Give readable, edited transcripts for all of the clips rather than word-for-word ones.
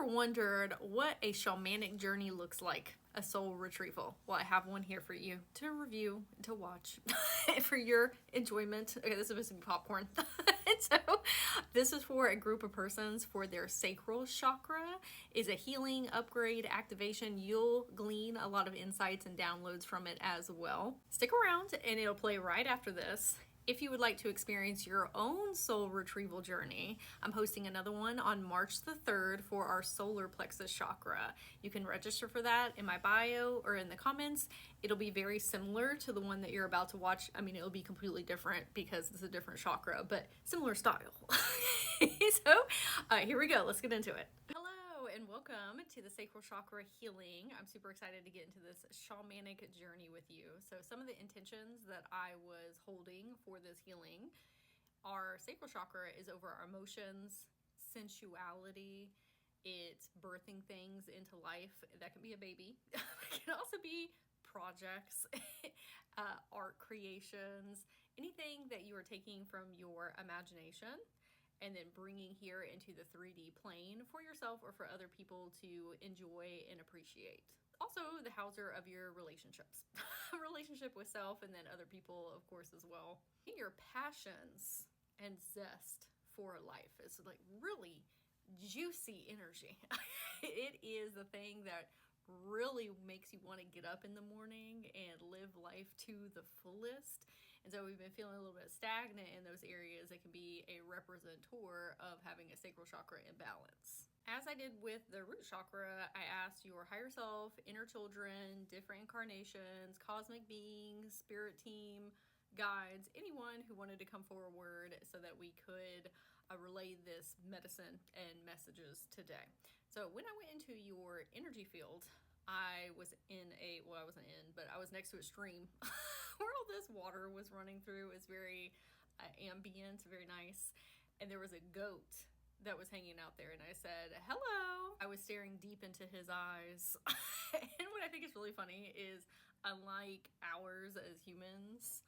wondered what a shamanic journey looks like, a soul retrieval? Well, I have one here for you to review, to watch, for your enjoyment. Okay, this is supposed to be popcorn. So, this is for a group of persons for their sacral chakra. Is a healing, upgrade, activation. You'll glean a lot of insights and downloads from it as well. Stick around and it'll play right after this. If you would like to experience your own soul retrieval journey, I'm hosting another one on March the 3rd for our solar plexus chakra. You can register for that in my bio or in the comments. It'll be very similar to the one that you're about to watch. I mean, it'll be completely different because it's a different chakra, but similar style. Here we go. Let's get into it. Hello and welcome to the sacral chakra healing. I'm super excited to get into this shamanic journey with you. So some of the intentions that I was holding for this healing, our sacral chakra is over our emotions, sensuality. It's birthing things into life. That can be a baby. It can also be projects, art creations, anything that you are taking from your imagination and then bringing here into the 3D plane for yourself or for other people to enjoy and appreciate. Also, the houser of your relationships. Relationship with self and then other people, of course, as well. Your passions and zest for life is like really juicy energy. It is the thing that really makes you want to get up in the morning and live life to the fullest. And so we've been feeling a little bit stagnant in those areas. It can be a representator of having a sacral chakra imbalance. As I did with the root chakra, I asked your higher self, inner children, different incarnations, cosmic beings, spirit team, guides, anyone who wanted to come forward so that we could relay this medicine and messages today. So when I went into your energy field, I was I was next to a stream where all this water was running through. It's very ambient, very nice. And there was a goat that was hanging out there, and I said, hello. I was staring deep into his eyes. And what I think is really funny is, unlike ours as humans,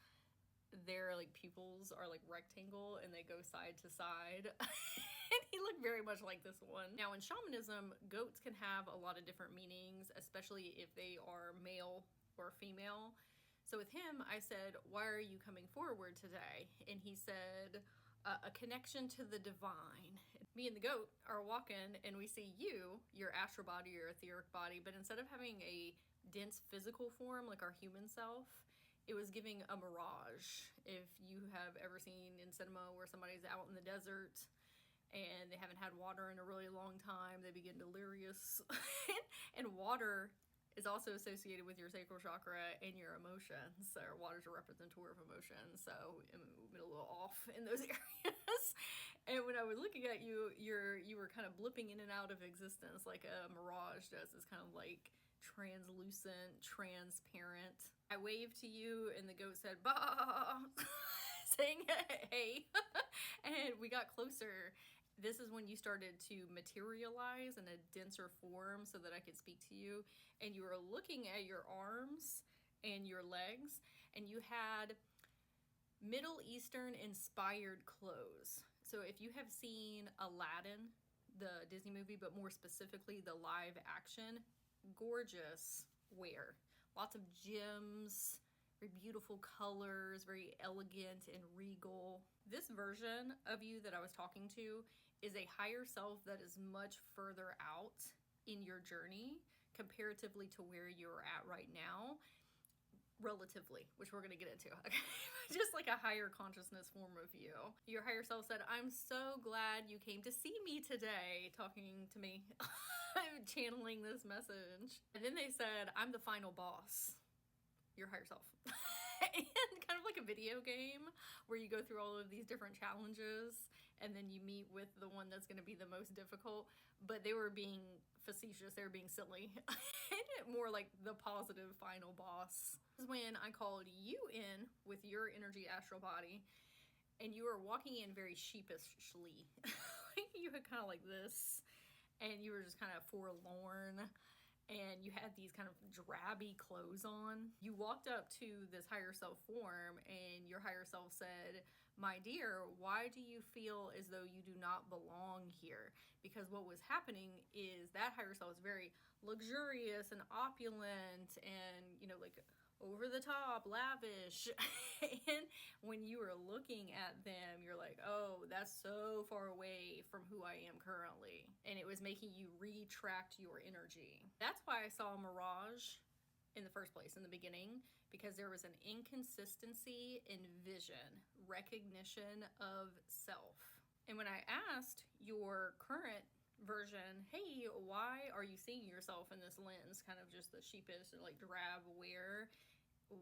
their like pupils are like rectangle and they go side to side. And he looked very much like this one. Now in shamanism, goats can have a lot of different meanings, especially if they are male or female. So with him, I said, why are you coming forward today? And he said, a connection to the divine. Me and the goat are walking and we see you, your astral body, your etheric body, but instead of having a dense physical form like our human self, it was giving a mirage. If you have ever seen in cinema where somebody's out in the desert and they haven't had water in a really long time, they begin delirious. And water is also associated with your sacral chakra and your emotions. So water's a representative of emotions. So we've been a little off in those areas. And when I was looking at you, you were kind of blipping in and out of existence like a mirage does. It's kind of like translucent, transparent. I waved to you and the goat said, bah, saying hey. And we got closer. This is when you started to materialize in a denser form so that I could speak to you. And you were looking at your arms and your legs, and you had Middle Eastern inspired clothes. So if you have seen Aladdin, the Disney movie, but more specifically the live action, gorgeous wear. Lots of gems, very beautiful colors, very elegant and regal. This version of you that I was talking to is a higher self that is much further out in your journey comparatively to where you're at right now. Relatively, which we're going to get into. Okay. Just like a higher consciousness form of you. Your higher self said, I'm so glad you came to see me today, talking to me. I'm channeling this message. And then they said, I'm the final boss. Your higher self. And kind of like a video game where you go through all of these different challenges and then you meet with the one that's going to be the most difficult. But they were being facetious, they were being silly. More like the positive final boss. This is when I called you in with your energy astral body and you were walking in very sheepishly. You had kind of like this and you were just kind of forlorn. and you had these kind of drabby clothes on. You walked up to this higher self form, and your higher self said, "My dear, why do you feel as though you do not belong here?" Because what was happening is that higher self was very luxurious and opulent and, like over the top, lavish. And when you were looking at them, you're like, oh, that's so far away from who I am currently. And it was making you retract your energy. That's why I saw a mirage in the first place, in the beginning, because there was an inconsistency in vision, recognition of self. And when I asked your current version, hey, why are you seeing yourself in this lens, kind of just the sheepish and like drab aware,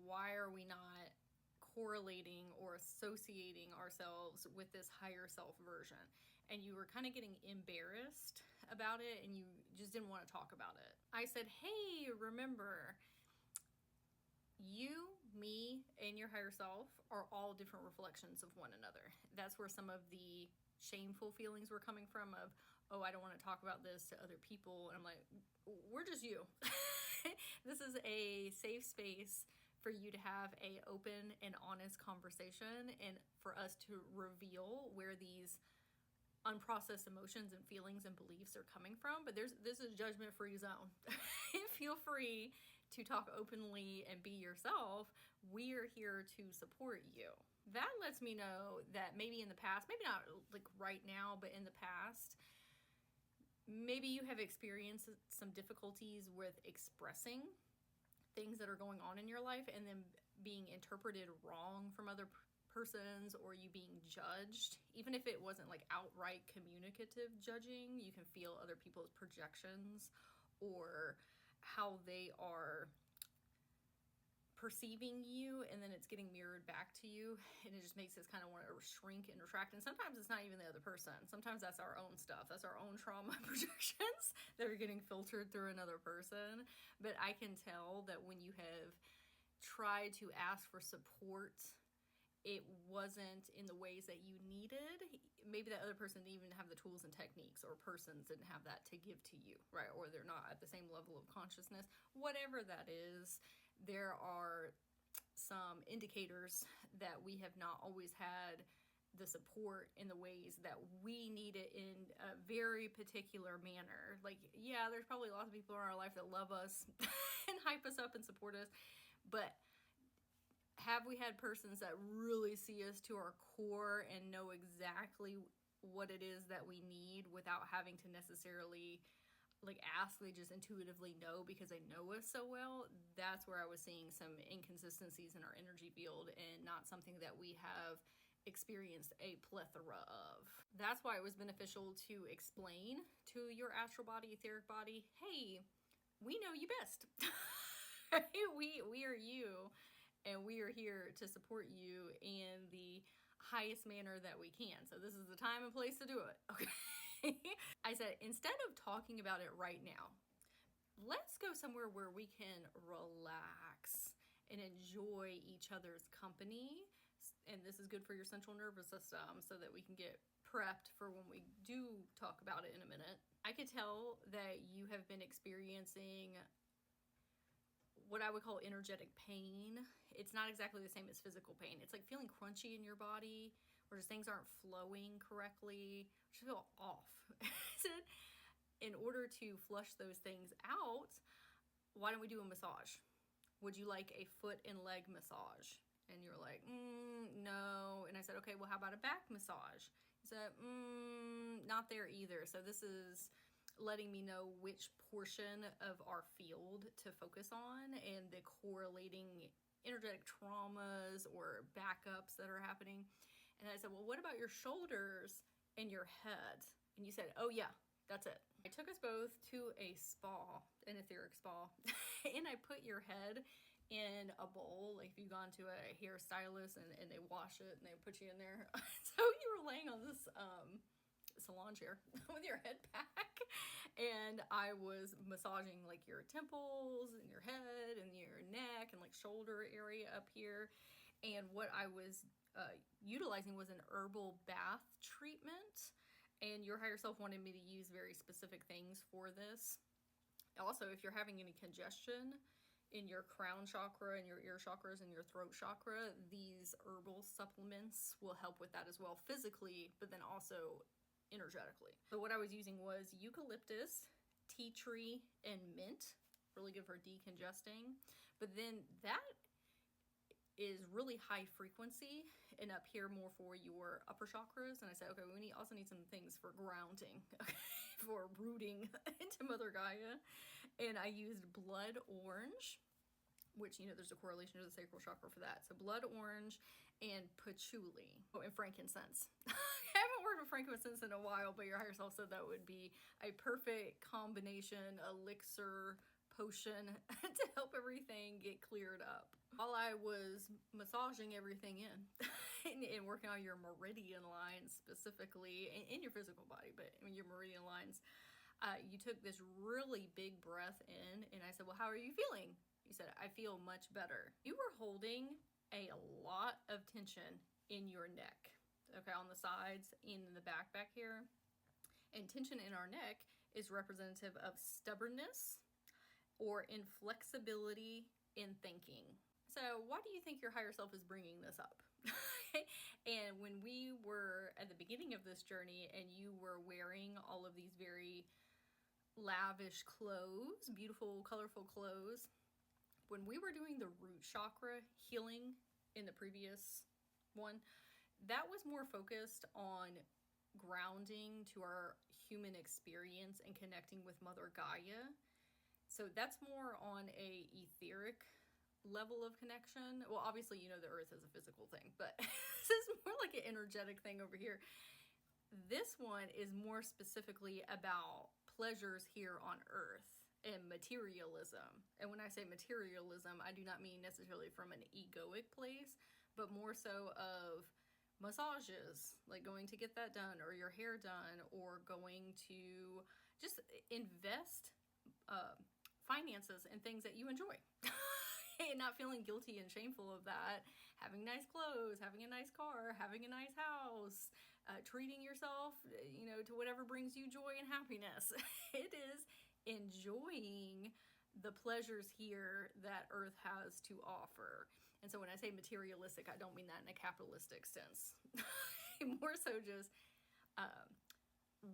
why are we not correlating or associating ourselves with this higher self version? And you were kind of getting embarrassed about it, and you just didn't want to talk about it. I said, hey, remember, you, me, and your higher self are all different reflections of one another. That's where some of the shameful feelings were coming from of, oh, I don't want to talk about this to other people. And I'm like, we're just you. This is a safe space for you to have a open and honest conversation, and for us to reveal where these unprocessed emotions and feelings and beliefs are coming from. But this is a judgment-free zone. Feel free to talk openly and be yourself. We are here to support you. That lets me know that maybe in the past, maybe not like right now, but in the past, maybe you have experienced some difficulties with expressing things that are going on in your life, and then being interpreted wrong from other persons, or you being judged. Even if it wasn't like outright communicative judging, you can feel other people's projections or how they are perceiving you, and then it's getting mirrored back to you, and it just makes us kind of want to shrink and retract. And sometimes it's not even the other person. Sometimes that's our own stuff. That's our own trauma projections that are getting filtered through another person. But I can tell that when you have tried to ask for support, it wasn't in the ways that you needed. Maybe that other person didn't even have the tools and techniques, or persons didn't have that to give to you, right? Or they're not at the same level of consciousness. Whatever that is, there are some indicators that we have not always had the support in the ways that we need it in a very particular manner. Like, yeah, there's probably lots of people in our life that love us and hype us up and support us, but have we had persons that really see us to our core and know exactly what it is that we need without having to necessarily like ask? They just intuitively know because they know us so well. That's where I was seeing some inconsistencies in our energy field, and not something that we have experienced a plethora of. That's why it was beneficial to explain to your astral body, etheric body, hey, we know you best. we are you, and we are here to support you in the highest manner that we can. So this is the time and place to do it, okay? I said, instead of talking about it right now, let's go somewhere where we can relax and enjoy each other's company. And this is good for your central nervous system, so that we can get prepped for when we do talk about it in a minute. I could tell that you have been experiencing what I would call energetic pain. It's not exactly the same as physical pain. It's like feeling crunchy in your body, where just things aren't flowing correctly, just feel off. In order to flush those things out, why don't we do a massage? Would you like a foot and leg massage? And you're like, no. And I said, okay, well, how about a back massage? He said, not there either. So this is letting me know which portion of our field to focus on, and the correlating energetic traumas or backups that are happening. And I said, well, what about your shoulders and your head? And you said, oh yeah, that's it. I took us both to a spa, an etheric spa, and I put your head in a bowl. Like if you've gone to a hairstylist and they wash it and they put you in there. So you were laying on this salon chair with your head back, and I was massaging like your temples and your head and your neck and like shoulder area up here. And what I was utilizing was an herbal bath treatment, and your higher self wanted me to use very specific things for this. Also, if you're having any congestion in your crown chakra and your ear chakras and your throat chakra, these herbal supplements will help with that as well, physically, but then also energetically. So what I was using was eucalyptus, tea tree, and mint. Really good for decongesting. But then that is really high frequency, and up here more for your upper chakras. And I said, okay, we also need some things for grounding, okay, for rooting into Mother Gaia. And I used blood orange, which, you know, there's a correlation to the sacral chakra for that. So blood orange and patchouli. Oh, and frankincense. I haven't worked with frankincense in a while, but your higher self said that would be a perfect combination, elixir, potion to help everything get cleared up. While I was massaging everything in and working on your meridian lines specifically, in your physical body, but in your meridian lines, you took this really big breath in, and I said, well, how are you feeling? You said, I feel much better. You were holding a lot of tension in your neck, okay, on the sides, in the back here. And tension in our neck is representative of stubbornness or inflexibility in thinking. So why do you think your higher self is bringing this up? And when we were at the beginning of this journey and you were wearing all of these very lavish clothes, beautiful, colorful clothes, when we were doing the root chakra healing in the previous one, that was more focused on grounding to our human experience and connecting with Mother Gaia. So that's more on a etheric level of connection. Well, obviously, you know, the earth is a physical thing, but this is more like an energetic thing over here. This one is more specifically about pleasures here on earth and materialism. And when I say materialism, I do not mean necessarily from an egoic place, but more so of massages, like going to get that done, or your hair done, or going to just invest finances and things that you enjoy. And not feeling guilty and shameful of that. Having nice clothes, having a nice car, having a nice house, treating yourself, you know, to whatever brings you joy and happiness. It is enjoying the pleasures here that earth has to offer. And so when I say materialistic, I don't mean that in a capitalistic sense. More so just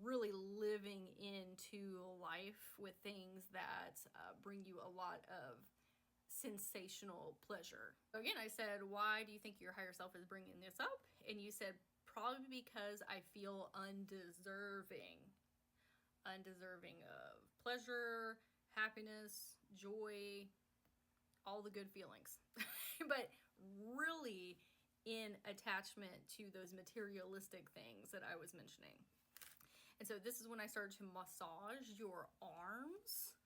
really living into life with things that bring you a lot of sensational pleasure. So again, I said, why do you think your higher self is bringing this up? And you said, probably because I feel undeserving of pleasure, happiness, joy, all the good feelings, but really in attachment to those materialistic things that I was mentioning. And so this is when I started to massage your arms,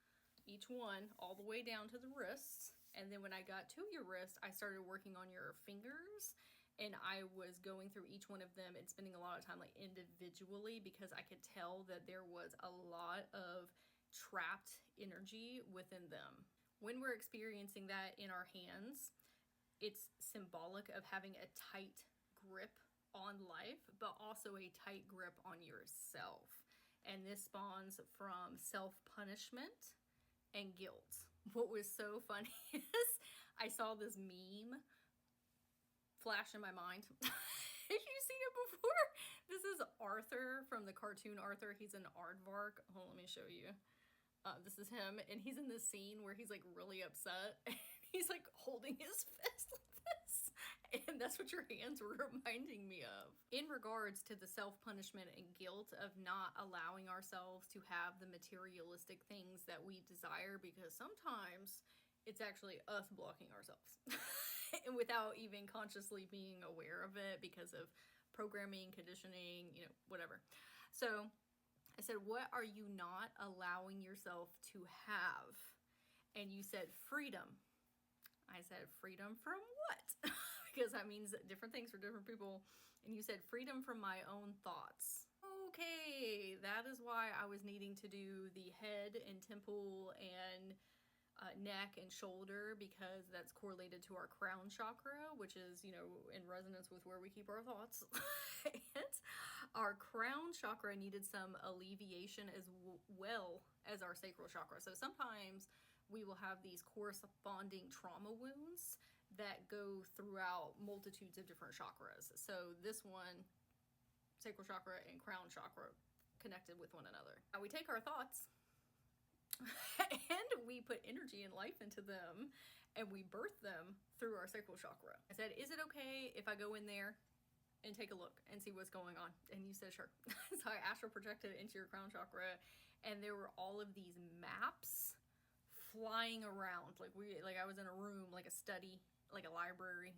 each one all the way down to the wrists. And then when I got to your wrist, I started working on your fingers, and I was going through each one of them and spending a lot of time like individually, because I could tell that there was a lot of trapped energy within them. When we're experiencing that in our hands, it's symbolic of having a tight grip on life, but also a tight grip on yourself. And this spawns from self-punishment and guilt. What was so funny is I saw this meme flash in my mind. Have you seen it before? This is Arthur from the cartoon Arthur. He's an aardvark. Hold on, let me show you. This is him, and he's in this scene where he's like really upset. He's like holding his fist like this. And that's what your hands were reminding me of. In regards to the self-punishment and guilt of not allowing ourselves to have the materialistic things that we desire, because sometimes it's actually us blocking ourselves. And without even consciously being aware of it because of programming, conditioning, you know, whatever. So I said, what are you not allowing yourself to have? And you said freedom. I said, freedom from what? Because that means different things for different people. And you said, freedom from my own thoughts. Okay, that is why I was needing to do the head and temple and neck and shoulder, because that's correlated to our crown chakra, which is, you know, in resonance with where we keep our thoughts. And our crown chakra needed some alleviation as well as our sacral chakra. So sometimes we will have these corresponding trauma wounds that go throughout multitudes of different chakras. So this one, sacral chakra and crown chakra, connected with one another. Now we take our thoughts and we put energy and life into them, and we birth them through our sacral chakra. I said, is it okay if I go in there and take a look and see what's going on? And you said, sure. So I astral projected into your crown chakra, and there were all of these maps flying around. Like I was in a room, like a study, like a library.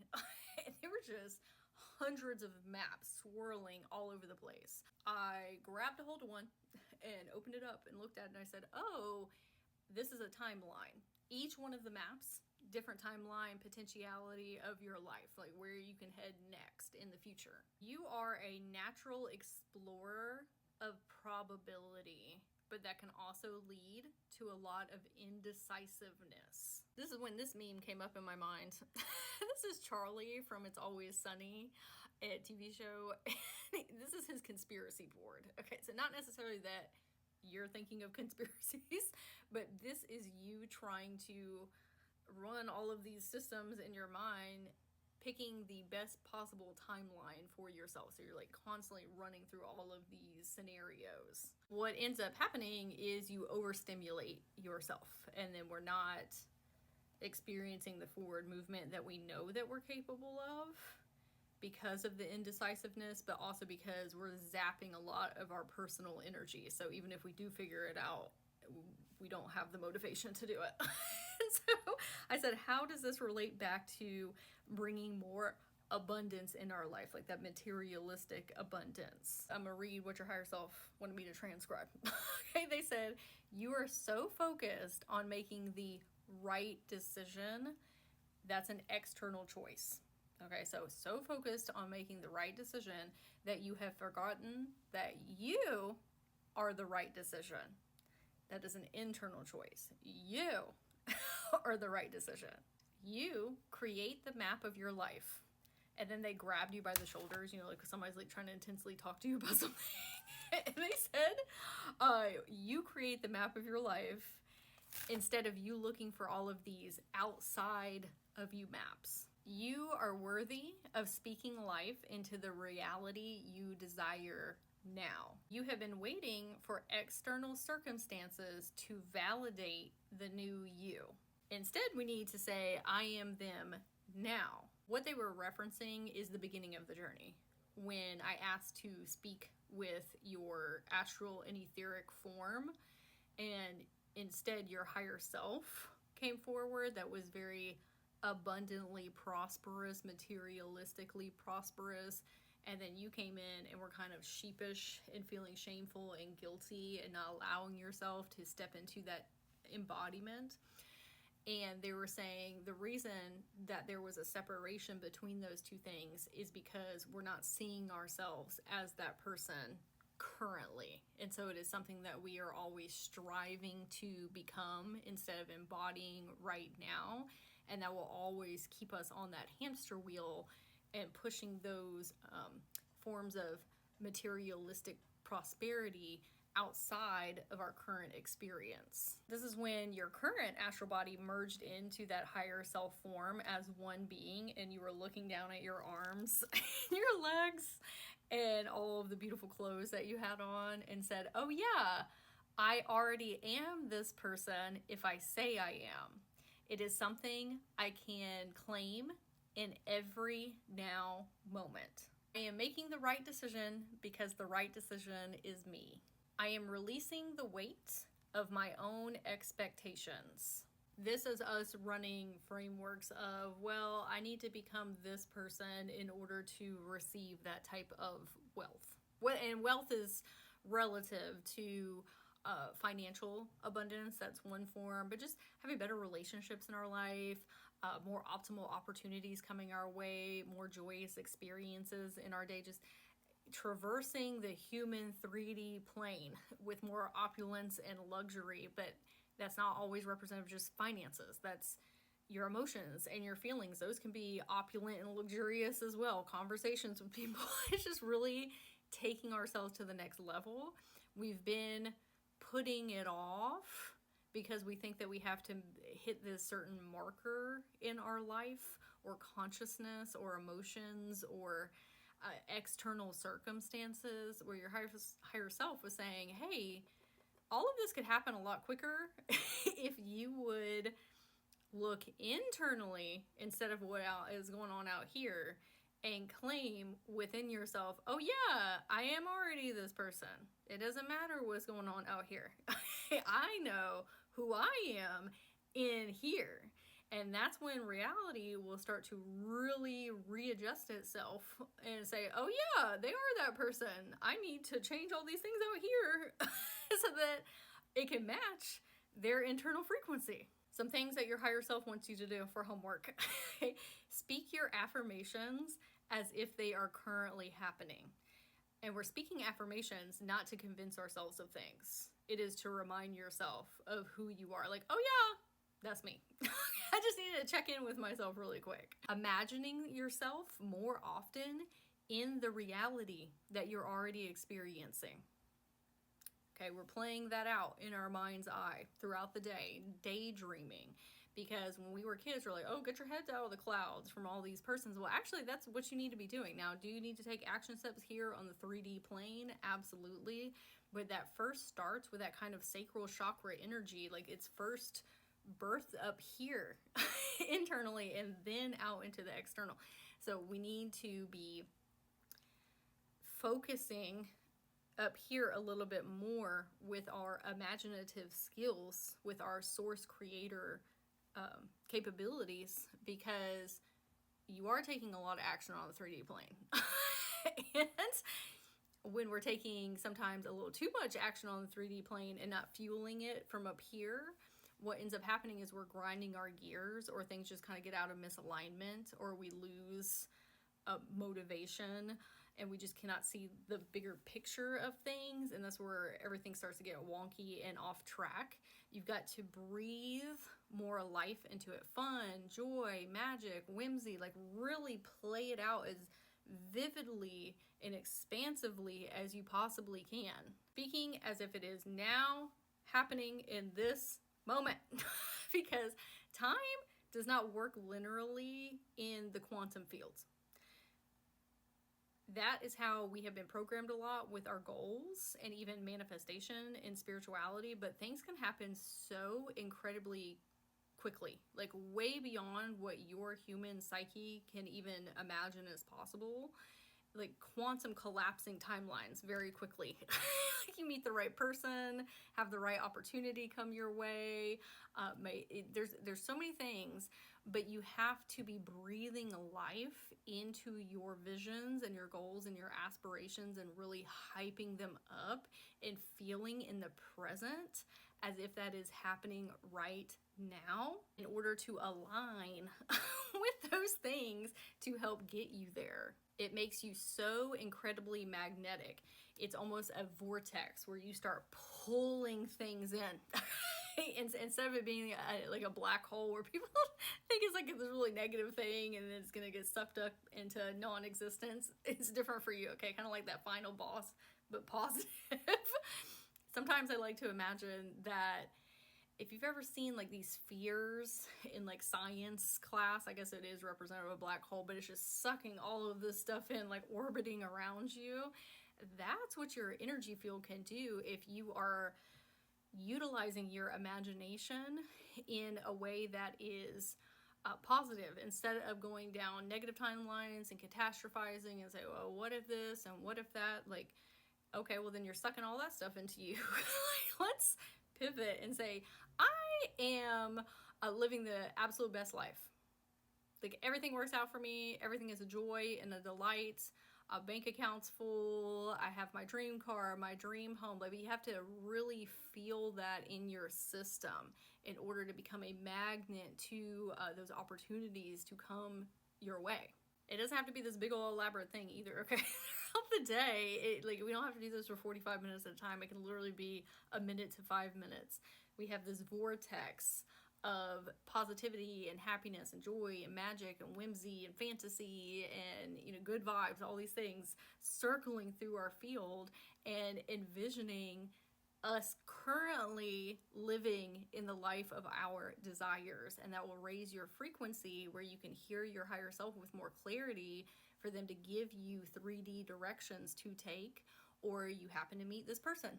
And there were just hundreds of maps swirling all over the place. I grabbed a hold of one and opened it up and looked at it, and I said, oh, this is a timeline. Each one of the maps, different timeline, potentiality of your life, like where you can head next in the future. You are a natural explorer of probability, but that can also lead to a lot of indecisiveness. This is when this meme came up in my mind. This is Charlie from It's Always Sunny, a TV show. This is his conspiracy board. Okay, so not necessarily that you're thinking of conspiracies, but this is you trying to run all of these systems in your mind, picking the best possible timeline for yourself. So you're like constantly running through all of these scenarios. What ends up happening is you overstimulate yourself, and then we're not experiencing the forward movement that we know that we're capable of because of the indecisiveness, but also because we're zapping a lot of our personal energy. So even if we do figure it out, we don't have the motivation to do it. So I said, how does this relate back to bringing more abundance in our life, like that materialistic abundance? I'm gonna read what your higher self wanted me to transcribe. Okay, they said, you are so focused on making the right decision, that's an external choice. Okay, so focused on making the right decision that you have forgotten that you are the right decision. That is an internal choice. You are the right decision. You create the map of your life, and then they grabbed you by the shoulders, like somebody's like trying to intensely talk to you about something. And they said, you create the map of your life instead of you looking for all of these outside of you maps. You are worthy of speaking life into the reality you desire now. You have been waiting for external circumstances to validate the new you. Instead, we need to say, I am them now. What they were referencing is the beginning of the journey. When I asked to speak with your astral and etheric form, and instead your higher self came forward that was very abundantly prosperous, materialistically prosperous, and then you came in and were kind of sheepish and feeling shameful and guilty and not allowing yourself to step into that embodiment. And they were saying the reason that there was a separation between those two things is because we're not seeing ourselves as that person currently. And so it is something that we are always striving to become instead of embodying right now. And that will always keep us on that hamster wheel and pushing those forms of materialistic prosperity outside of our current experience. This is when your current astral body merged into that higher self form as one being, and you were looking down at your arms and your legs and all of the beautiful clothes that you had on and said, oh yeah, I already am this person if I say I am. It is something I can claim in every now moment. I am making the right decision because the right decision is me. I am releasing the weight of my own expectations. This is us running frameworks of, well, I need to become this person in order to receive that type of wealth. And wealth is relative to financial abundance, that's one form, but just having better relationships in our life, more optimal opportunities coming our way, more joyous experiences in our day, just traversing the human 3D plane with more opulence and luxury. But that's not always representative of just finances. That's your emotions and your feelings. Those can be opulent and luxurious as well. Conversations with people. It's just really taking ourselves to the next level. We've been putting it off because we think that we have to hit this certain marker in our life or consciousness or emotions or external circumstances, where your higher self was saying, hey, all of this could happen a lot quicker if you would look internally instead of what is going on out here, and claim within yourself, oh yeah, I am already this person. It doesn't matter what's going on out here. I know who I am in here. And that's when reality will start to really readjust itself and say, oh yeah, they are that person. I need to change all these things out here so that it can match their internal frequency. Some things that your higher self wants you to do for homework. Speak your affirmations as if they are currently happening. And we're speaking affirmations not to convince ourselves of things. It is to remind yourself of who you are. Like, oh yeah, that's me. I just needed to check in with myself really quick. Imagining yourself more often in the reality that you're already experiencing. Okay, we're playing that out in our mind's eye throughout the day, daydreaming. Because when we were kids, we're like, oh, get your heads out of the clouds from all these persons. Well, actually, that's what you need to be doing. Now, do you need to take action steps here on the 3D plane? Absolutely. But that first starts with that kind of sacral chakra energy. Like, it's first birthed up here internally and then out into the external. So we need to be focusing up here a little bit more with our imaginative skills, with our source creator capabilities, because you are taking a lot of action on the 3D plane. And when we're taking sometimes a little too much action on the 3D plane and not fueling it from up here, what ends up happening is we're grinding our gears, or things just kind of get out of misalignment, or we lose motivation, and we just cannot see the bigger picture of things, and that's where everything starts to get wonky and off track. You've got to breathe more life into it. Fun, joy, magic, whimsy, like really play it out as vividly and expansively as you possibly can. Speaking as if it is now happening in this moment. Because time does not work linearly in the quantum fields. That is how we have been programmed a lot with our goals and even manifestation in spirituality, but things can happen so incredibly quickly, like way beyond what your human psyche can even imagine as possible. Like quantum collapsing timelines very quickly. You meet the right person, have the right opportunity come your way. There's so many things, but you have to be breathing life into your visions and your goals and your aspirations, and really hyping them up and feeling in the present as if that is happening right now, in order to align with those things to help get you there. It makes you so incredibly magnetic. It's almost a vortex where you start pulling things in. Instead of it being like a black hole where people think it's like this really negative thing and then it's going to get sucked up into non-existence. It's different for you, okay? Kind of like that final boss, but positive. Sometimes I like to imagine that if you've ever seen like these spheres in like science class, I guess it is representative of a black hole, but it's just sucking all of this stuff in, like orbiting around you. That's what your energy field can do if you are utilizing your imagination in a way that is positive, instead of going down negative timelines and catastrophizing and say, well, what if this and what if that? Like, okay, well then you're sucking all that stuff into you. Let's pivot and say, I am living the absolute best life. Like everything works out for me. Everything is a joy and a delight. Bank account's full. I have my dream car, my dream home. Like, you have to really feel that in your system in order to become a magnet to those opportunities to come your way. It doesn't have to be this big old elaborate thing either, okay? Throughout the day, like we don't have to do this for 45 minutes at a time. It can literally be a minute to 5 minutes. We have this vortex of positivity and happiness and joy and magic and whimsy and fantasy and, you know, good vibes, all these things circling through our field, and envisioning us currently living in the life of our desires, and that will raise your frequency where you can hear your higher self with more clarity for them to give you 3D directions to take, or you happen to meet this person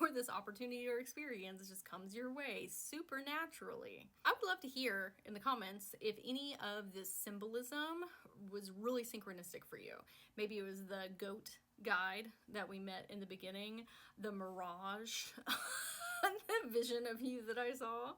or this opportunity or experience just comes your way supernaturally. I would love to hear in the comments if any of this symbolism was really synchronistic for you. Maybe it was the goat guide that we met in the beginning, the mirage, the vision of you that I saw,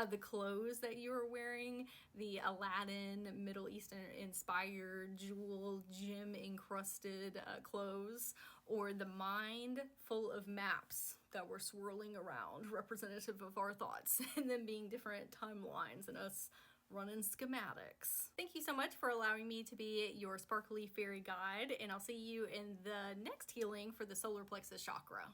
the clothes that you were wearing, the Aladdin, Middle Eastern inspired, jewel, gem encrusted clothes, or the mind full of maps that were swirling around, representative of our thoughts, and then being different timelines and us running schematics. Thank you so much for allowing me to be your sparkly fairy guide, and I'll see you in the next healing for the solar plexus chakra.